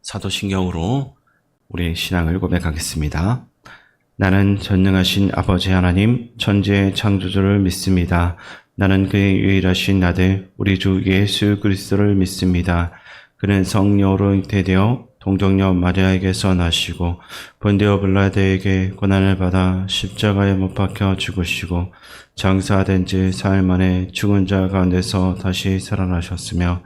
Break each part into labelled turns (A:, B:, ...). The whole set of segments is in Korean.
A: 사도신경으로 우리의 신앙을 고백하겠습니다. 나는 전능하신 아버지 하나님 천지의 창조주를 믿습니다. 나는 그의 유일하신 아들 우리 주 예수 그리스도를 믿습니다. 그는 성령으로 잉태되어 동정녀 마리아에게서 나시고 본디오 빌라도에게 고난을 받아 십자가에 못 박혀 죽으시고 장사된 지 사흘 만에 죽은 자 가운데서 다시 살아나셨으며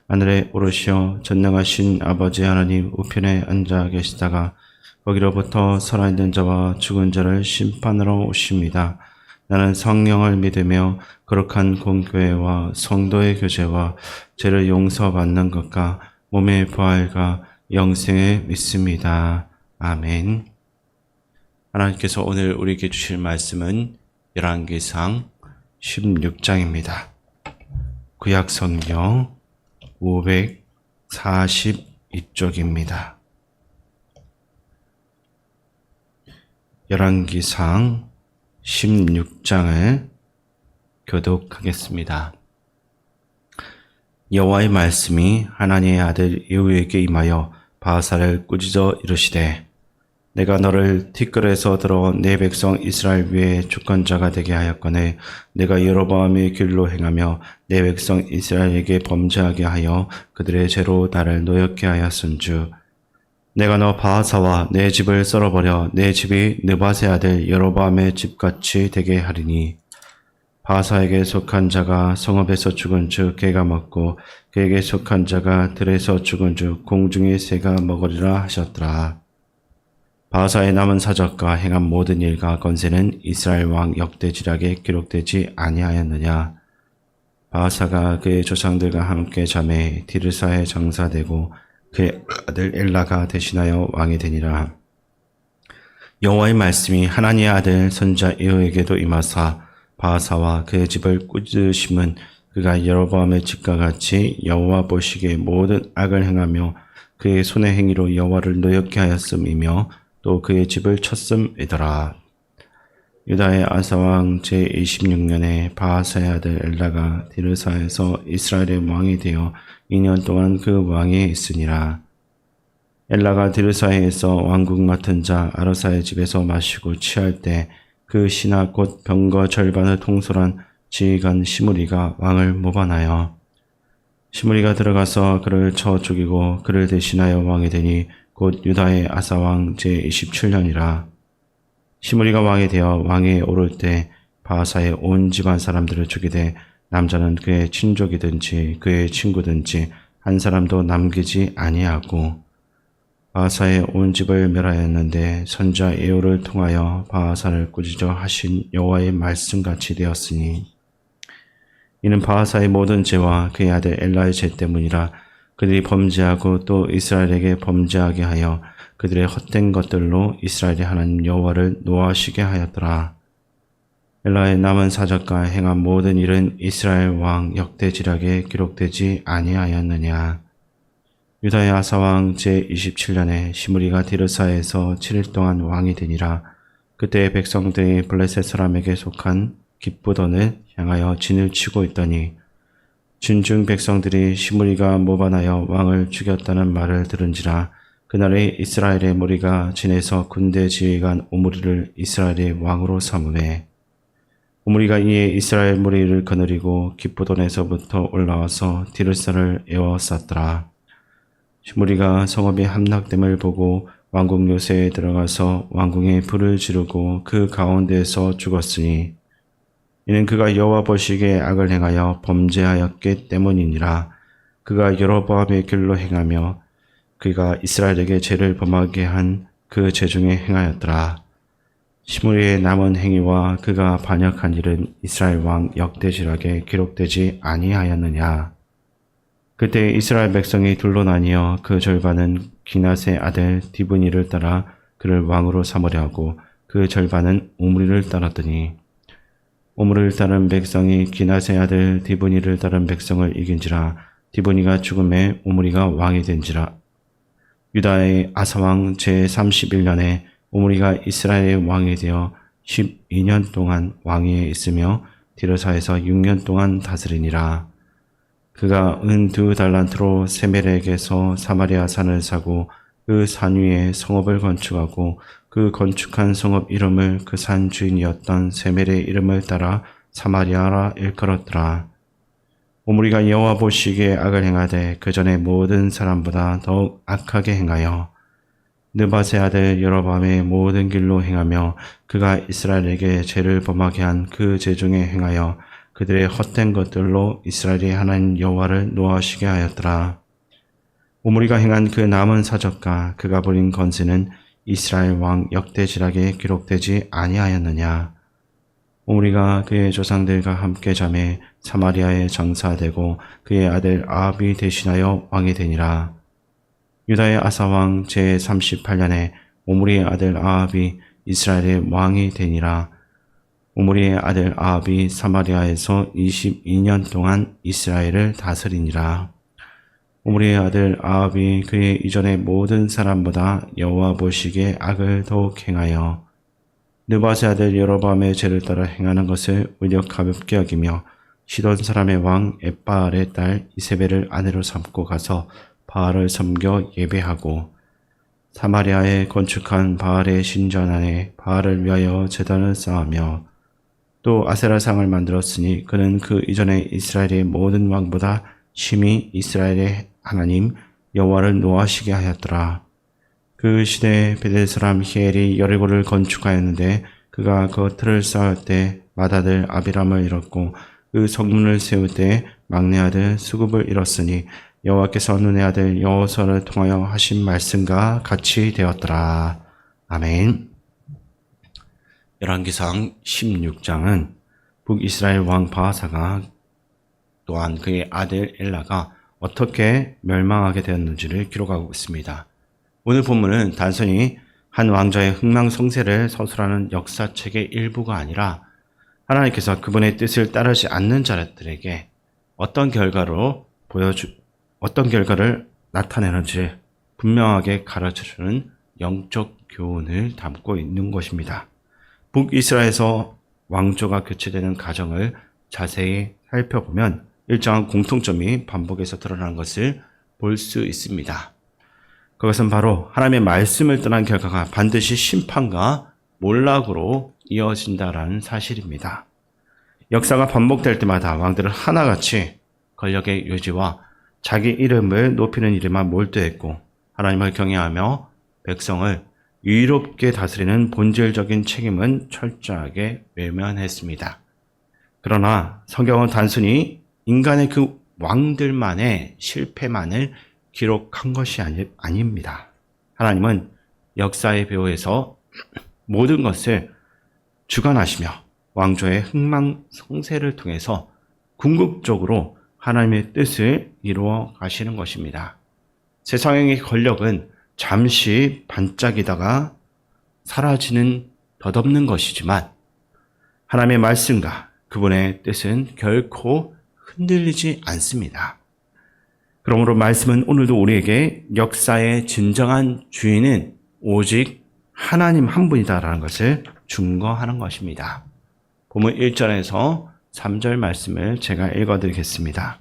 A: 하늘에 오르시어 전능하신 아버지 하나님 우편에 앉아 계시다가 거기로부터 살아있는 자와 죽은 자를 심판하러 오십니다. 나는 성령을 믿으며 거룩한 공교회와 성도의 교제와 죄를 용서받는 것과 몸의 부활과 영생을 믿습니다. 아멘. 하나님께서 오늘 우리에게 주실 말씀은 열왕기상 16장입니다. 구약 성경 542쪽입니다. 열왕기상 16장을 교독하겠습니다. 여호와의 말씀이 하나님의 아들 예후에게 임하여 바하사를 꾸짖어 이르시되 내가 너를 티끌에서 들어 내 백성 이스라엘 위에 주권자가 되게 하였거늘 내가 여로보암의 길로 행하며 내 백성 이스라엘에게 범죄하게 하여 그들의 죄로 나를 노엽게 하였은즉 내가 너 바하사와 내 집을 썰어버려 내 집이 느밧의 아들 여로보암의 집같이 되게 하리니 바하사에게 속한 자가 성읍에서 죽은 즉 개가 먹고 그에게 속한 자가 들에서 죽은 즉 공중의 새가 먹으리라 하셨더라. 바하사의 남은 사적과 행한 모든 일과 건세는 이스라엘 왕 역대지략에 기록되지 아니하였느냐. 바하사가 그의 조상들과 함께 잠에 디르사에 장사되고 그의 아들 엘라가 대신하여 왕이 되니라. 여호와의 말씀이 하나님의 아들 선지자 예후에게도 임하사 바하사와 그의 집을 꾸짖으심은 그가 여로보암의 집과 같이 여호와 보시기에 모든 악을 행하며 그의 손의 행위로 여호와를 노엽게 하였음이며 또 그의 집을 쳤음이더라. 유다의 아사왕 제26년에 바하사의 아들 엘라가 디르사에서 이스라엘의 왕이 되어 2년 동안 그 왕위에 있으니라. 엘라가 디르사에서 왕국 맡은 자 아라사의 집에서 마시고 취할 때 그 신하 곧 병거 절반을 통솔한 지휘관 시므리가 왕을 모반하여 시므리가 들어가서 그를 쳐 죽이고 그를 대신하여 왕이 되니 곧 유다의 아사왕 제27년이라. 시므리가 왕이 되어 왕위에 오를 때 바하사의 온 집안 사람들을 죽이되 남자는 그의 친족이든지 그의 친구든지 한 사람도 남기지 아니하고 바하사의 온 집을 멸하였는데 선지자 예후를 통하여 바하사를 꾸짖어 하신 여호와의 말씀같이 되었으니 이는 바하사의 모든 죄와 그의 아들 엘라의 죄 때문이라. 그들이 범죄하고 또 이스라엘에게 범죄하게 하여 그들의 헛된 것들로 이스라엘의 하나님 여호와를 노하시게 하였더라. 엘라의 남은 사적과 행한 모든 일은 이스라엘 왕 역대지략에 기록되지 아니하였느냐. 유다의 아사왕 제27년에 시므리가 디르사에서 7일 동안 왕이 되니라. 그때 백성들이 블레셋 사람에게 속한 기쁘돈을 향하여 진을 치고 있더니 진중 백성들이 시므리가 모반하여 왕을 죽였다는 말을 들은지라. 그날에 이스라엘의 무리가 진에서 군대 지휘관 오므리를 이스라엘의 왕으로 삼으매 오므리가 이에 이스라엘 무리를 거느리고 기쁘돈에서부터 올라와서 디르사를 에워쌌더라. 시므리가 성읍이 함락됨을 보고 왕궁 요새에 들어가서 왕궁에 불을 지르고 그 가운데에서 죽었으니 이는 그가 여호와 보시기에 악을 행하여 범죄하였기 때문이니라. 그가 여로보암의 길로 행하며 그가 이스라엘에게 죄를 범하게 한 그 죄 중에 행하였더라. 시므리의 남은 행위와 그가 반역한 일은 이스라엘 왕 역대지략에 기록되지 아니하였느냐. 그때 이스라엘 백성이 둘로 나뉘어 그 절반은 기낫의 아들 디브니를 따라 그를 왕으로 삼으려 하고 그 절반은 오므리를 따랐더니 오므리를 따른 백성이 기낫의 아들 디브니를 따른 백성을 이긴지라. 디브니가 죽음에 오므리가 왕이 된지라. 유다의 아사왕 제31년에 오므리가 이스라엘의 왕이 되어 12년 동안 왕위에 있으며 디르사에서 6년 동안 다스리니라. 그가 은 2달란트로 세멜에게서 사마리아 산을 사고 그 산 위에 성읍을 건축하고 그 건축한 성읍 이름을 그 산 주인이었던 세멜의 이름을 따라 사마리아라 일컬었더라. 오므리가 여호와 보시기에 악을 행하되 그 전에 모든 사람보다 더욱 악하게 행하여 느밧의 아들 여로보암의 모든 길로 행하며 그가 이스라엘에게 죄를 범하게 한 그 죄 중에 행하여 그들의 헛된 것들로 이스라엘의 하나님 여호와를 노하시게 하였더라. 오므리가 행한 그 남은 사적과 그가 부린 건세는 이스라엘 왕 역대지락에 기록되지 아니하였느냐. 오므리가 그의 조상들과 함께 잠에 사마리아에 장사되고 그의 아들 아합이 대신하여 왕이 되니라. 유다의 아사왕 제38년에 오므리의 아들 아합이 이스라엘의 왕이 되니라. 오므리의 아들 아합이 사마리아에서 22년 동안 이스라엘을 다스리니라. 오므리의 아들 아합이 그의 이전의 모든 사람보다 여호와 보시기에 악을 더욱 행하여 느밧의 아들 여로보암의 죄를 따라 행하는 것을 오히려 가볍게 여기며 시돈 사람의 왕 엣바알의 딸 이세벨을 아내로 삼고 가서 바알을 섬겨 예배하고 사마리아에 건축한 바알의 신전 안에 바알을 위하여 제단을 쌓으며 또 아세라상을 만들었으니 그는 그 이전에 이스라엘의 모든 왕보다 심히 이스라엘의 하나님 여호와를 노하시게 하였더라. 그 시대에 베델 사람 히엘이 여리고를 건축하였는데 그가 그 틀을 쌓을 때 맏아들 아비람을 잃었고 그 성문을 세울 때 막내 아들 수굽을 잃었으니 여호와께서 눈의 아들 여호수아를 통하여 하신 말씀과 같이 되었더라. 아멘. 열왕기상 16장은 북이스라엘 왕 바하사가 또한 그의 아들 엘라가 어떻게 멸망하게 되었는지를 기록하고 있습니다. 오늘 본문은 단순히 한 왕자의 흥망성쇠를 서술하는 역사책의 일부가 아니라 하나님께서 그분의 뜻을 따르지 않는 자들에게 어떤 결과를 나타내는지 분명하게 가르쳐주는 영적 교훈을 담고 있는 것입니다. 북이스라엘에서 왕조가 교체되는 과정을 자세히 살펴보면 일정한 공통점이 반복해서 드러나는 것을 볼 수 있습니다. 그것은 바로 하나님의 말씀을 떠난 결과가 반드시 심판과 몰락으로 이어진다라는 사실입니다. 역사가 반복될 때마다 왕들은 하나같이 권력의 유지와 자기 이름을 높이는 일에만 몰두했고 하나님을 경외하며 백성을 유의롭게 다스리는 본질적인 책임은 철저하게 외면했습니다. 그러나 성경은 단순히 인간의 그 왕들만의 실패만을 기록한 것이 아닙니다. 하나님은 역사의 배후에서 모든 것을 주관하시며 왕조의 흥망성쇠를 통해서 궁극적으로 하나님의 뜻을 이루어 가시는 것입니다. 세상의 권력은 잠시 반짝이다가 사라지는 덧없는 것이지만 하나님의 말씀과 그분의 뜻은 결코 흔들리지 않습니다. 그러므로 말씀은 오늘도 우리에게 역사의 진정한 주인은 오직 하나님 한 분이다라는 것을 증거하는 것입니다. 본문 1절에서 3절 말씀을 제가 읽어드리겠습니다.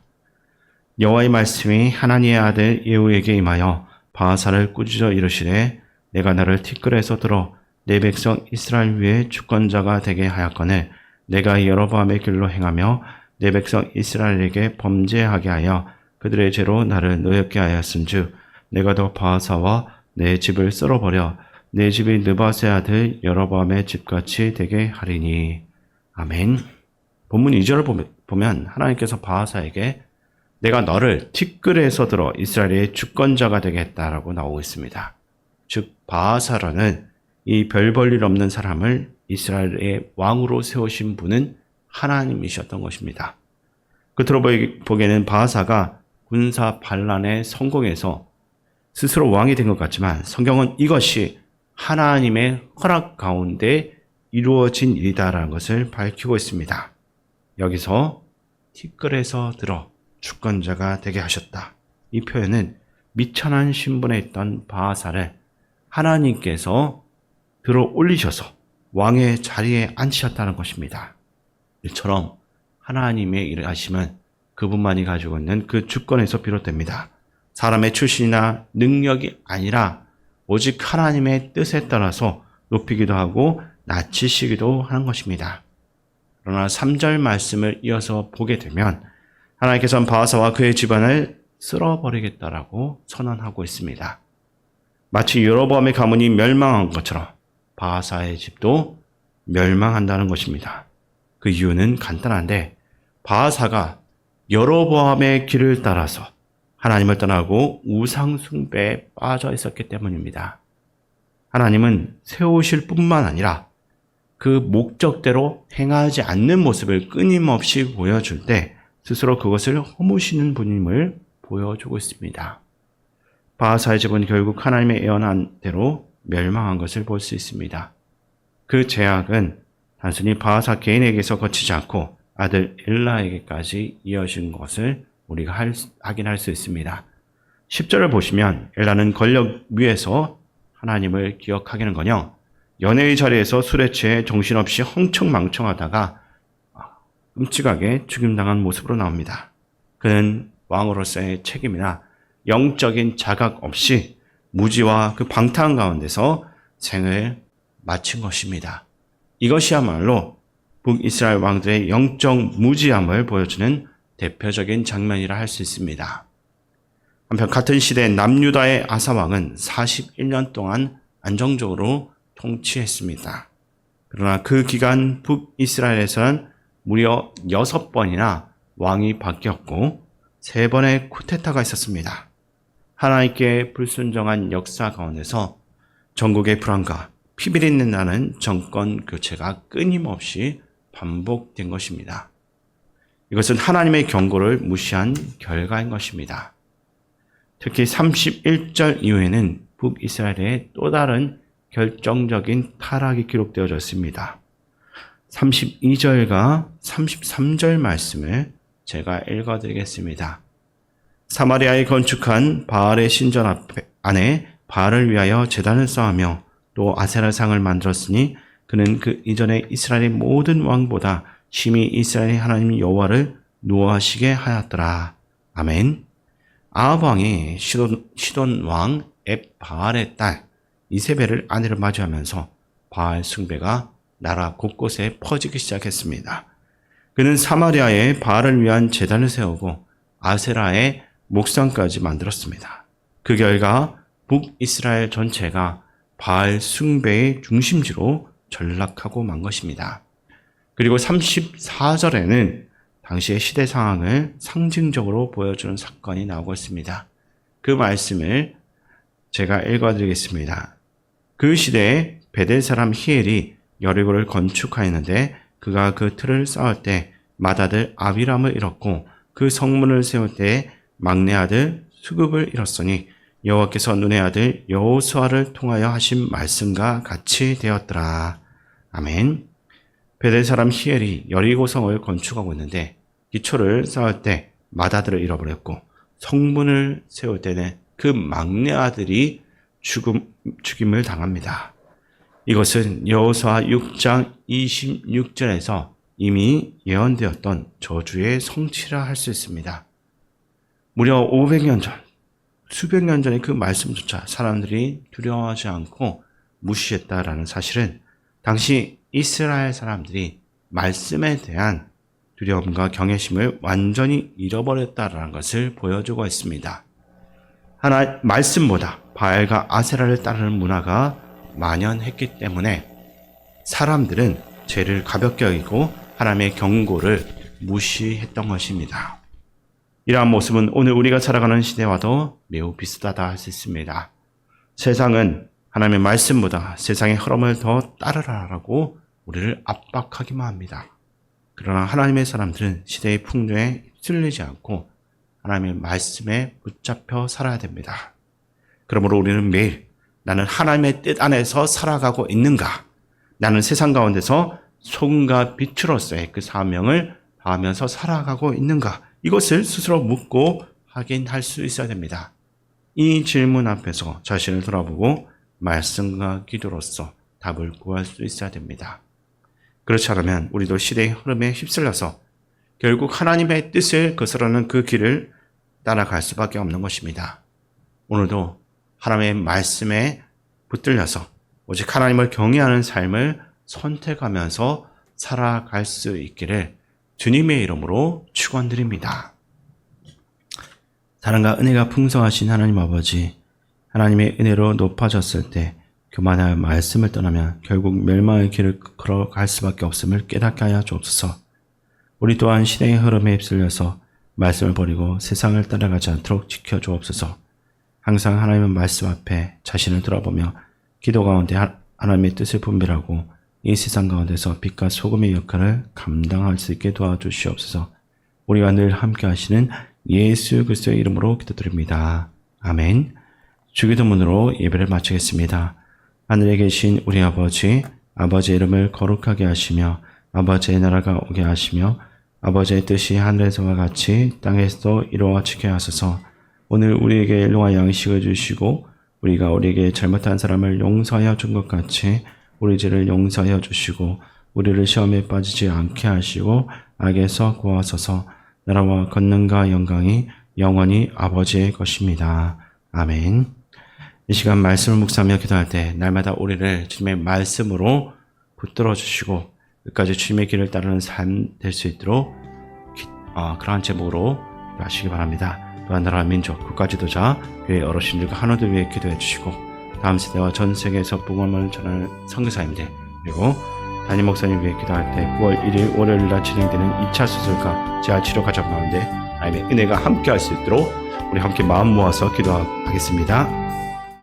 A: 여호와의 말씀이 하나니의 아들 예후에게 임하여 바하사를 꾸짖어 이르시되 내가 너를 티끌에서 들어 내 백성 이스라엘 위에 주권자가 되게 하였거늘 내가 여로보암의 길로 행하며 내 백성 이스라엘에게 범죄하게 하여 그들의 죄로 나를 노엽게 하였은즉 내가 더 바하사와 내 집을 썰어버려 내 집이 느밧의 아들 여로보암의 집같이 되게 하리니. 아멘. 본문 2절을 보면 하나님께서 바하사에게 내가 너를 티끌에서 들어 이스라엘의 주권자가 되게 했다라고 나오고 있습니다. 즉 바하사라는 이 별 볼 일 없는 사람을 이스라엘의 왕으로 세우신 분은 하나님이셨던 것입니다. 겉으로 보기에는 바하사가 군사 반란에 성공해서 스스로 왕이 된 것 같지만 성경은 이것이 하나님의 허락 가운데 이루어진 일이다라는 것을 밝히고 있습니다. 여기서 티끌에서 들어 주권자가 되게 하셨다. 이 표현은 미천한 신분에 있던 바하사를 하나님께서 들어 올리셔서 왕의 자리에 앉히셨다는 것입니다. 이처럼 하나님의 일하심은 그분만이 가지고 있는 그 주권에서 비롯됩니다. 사람의 출신이나 능력이 아니라 오직 하나님의 뜻에 따라서 높이기도 하고 낮추시기도 하는 것입니다. 그러나 3절 말씀을 이어서 보게 되면 하나님께서는 바하사와 그의 집안을 쓸어버리겠다라고 선언하고 있습니다. 마치 여로보암의 가문이 멸망한 것처럼 바하사의 집도 멸망한다는 것입니다. 그 이유는 간단한데 바하사가 여로보암의 길을 따라서 하나님을 떠나고 우상 숭배에 빠져 있었기 때문입니다. 하나님은 세우실 뿐만 아니라 그 목적대로 행하지 않는 모습을 끊임없이 보여줄 때 스스로 그것을 허무시는 분임을 보여주고 있습니다. 바하사의 집은 결국 하나님의 예언한 대로 멸망한 것을 볼 수 있습니다. 그 죄악은 단순히 바하사 개인에게서 거치지 않고 아들 엘라에게까지 이어진 것을 우리가 확인할 수 있습니다. 10절을 보시면 엘라는 권력 위에서 하나님을 기억하기는커녕 연애의 자리에서 술에 취해 정신없이 흥청망청하다가 끔찍하게 죽임당한 모습으로 나옵니다. 그는 왕으로서의 책임이나 영적인 자각 없이 무지와 그 방탕 가운데서 생을 마친 것입니다. 이것이야말로 북이스라엘 왕들의 영적 무지함을 보여주는 대표적인 장면이라 할 수 있습니다. 한편 같은 시대 남유다의 아사 왕은 41년 동안 안정적으로 통치했습니다. 그러나 그 기간 북이스라엘에서는 무려 6번이나 왕이 바뀌었고 3번의 쿠데타가 있었습니다. 하나님께 불순종한 역사 가운데서 전국의 불안과 피비린내 나는 정권 교체가 끊임없이 반복된 것입니다. 이것은 하나님의 경고를 무시한 결과인 것입니다. 특히 31절 이후에는 북이스라엘의 또 다른 결정적인 타락이 기록되어졌습니다. 32절과 33절 말씀을 제가 읽어드리겠습니다. 사마리아에 건축한 바알의 신전 안에 바알을 위하여 제단을 쌓으며 또 아세라상을 만들었으니 그는 그 이전에 이스라엘의 모든 왕보다 심히 이스라엘의 하나님 여호와를 노하시게 하였더라. 아멘. 아합 왕이 시돈 왕 앱바알의 딸 이세벨을 아내를 맞이하면서 바알 숭배가 나라 곳곳에 퍼지기 시작했습니다. 그는 사마리아에 바알을 위한 제단을 세우고 아세라의 목상까지 만들었습니다. 그 결과 북이스라엘 전체가 바알 숭배의 중심지로 전락하고 만 것입니다. 그리고 34절에는 당시의 시대 상황을 상징적으로 보여주는 사건이 나오고 있습니다. 그 말씀을 제가 읽어드리겠습니다. 그 시대에 베델 사람 히엘이 여리고를 건축하였는데 그가 그 틀을 쌓을 때 맏아들 아비람을 잃었고 그 성문을 세울 때 막내 아들 수급을 잃었으니 여호와께서 눈의 아들 여호수아를 통하여 하신 말씀과 같이 되었더라. 아멘. 베델 사람 히엘이 여리고성을 건축하고 있는데 기초를 쌓을 때 맏아들을 잃어버렸고 성문을 세울 때는 그 막내 아들이 죽임을 당합니다. 이것은 여호수아 6장 26절에서 이미 예언되었던 저주의 성취라 할 수 있습니다. 무려 500년 전, 수백 년 전의 그 말씀조차 사람들이 두려워하지 않고 무시했다라는 사실은 당시 이스라엘 사람들이 말씀에 대한 두려움과 경외심을 완전히 잃어버렸다라는 것을 보여주고 있습니다. 말씀보다 바알과 아세라를 따르는 문화가 만연했기 때문에 사람들은 죄를 가볍게 여기고 하나님의 경고를 무시했던 것입니다. 이러한 모습은 오늘 우리가 살아가는 시대와도 매우 비슷하다 할 수 있습니다. 세상은 하나님의 말씀보다 세상의 흐름을 더 따르라라고 우리를 압박하기만 합니다. 그러나 하나님의 사람들은 시대의 풍조에 휩쓸리지 않고 하나님의 말씀에 붙잡혀 살아야 됩니다. 그러므로 우리는 매일 나는 하나님의 뜻 안에서 살아가고 있는가? 나는 세상 가운데서 소금과 빛으로서의 그 사명을 다하면서 살아가고 있는가? 이것을 스스로 묻고 확인할 수 있어야 됩니다. 이 질문 앞에서 자신을 돌아보고 말씀과 기도로서 답을 구할 수 있어야 됩니다. 그렇지 않으면 우리도 시대의 흐름에 휩쓸려서 결국 하나님의 뜻을 거스르는 그 길을 따라갈 수밖에 없는 것입니다. 오늘도 하나님의 말씀에 붙들려서 오직 하나님을 경외하는 삶을 선택하면서 살아갈 수 있기를 주님의 이름으로 축원드립니다. 사랑과 은혜가 풍성하신 하나님 아버지, 하나님의 은혜로 높아졌을 때 교만하여 말씀을 떠나면 결국 멸망의 길을 걸어갈 수밖에 없음을 깨닫게 하여 주옵소서. 우리 또한 시대의 흐름에 휩쓸려서 말씀을 버리고 세상을 따라가지 않도록 지켜주옵소서. 항상 하나님의 말씀 앞에 자신을 돌아보며 기도 가운데 하나님의 뜻을 분별하고 이 세상 가운데서 빛과 소금의 역할을 감당할 수 있게 도와주시옵소서. 우리와 늘 함께 하시는 예수 그리스도의 이름으로 기도드립니다. 아멘. 주기도문으로 예배를 마치겠습니다. 하늘에 계신 우리 아버지, 아버지의 이름을 거룩하게 하시며 아버지의 나라가 오게 하시며 아버지의 뜻이 하늘에서와 같이 땅에서도 이루어지게 하소서. 오늘 우리에게 일용할 양식을 주시고 우리가 우리에게 잘못한 사람을 용서하여 준 것 같이 우리 죄를 용서하여 주시고 우리를 시험에 빠지지 않게 하시고 악에서 구하소서. 나라와 권능과 영광이 영원히 아버지의 것입니다. 아멘. 이 시간 말씀을 묵상하며 기도할 때 날마다 우리를 주님의 말씀으로 붙들어 주시고 끝까지 주님의 길을 따르는 삶 될 수 있도록 그러한 제목으로 하시기 바랍니다. 또한 나라 민족 국가 지도자 교회 어르신들과 한우들 위해 기도해 주시고 다음 세대와 전 세계에서 복음을 전하는 선교사님들 그리고 담임 목사님 위해 기도할 때 9월 1일 월요일날 진행되는 2차 수술과 재활치료 과정 가운데 하나님의 은혜가 함께 할 수 있도록 우리 함께 마음 모아서 기도하겠습니다.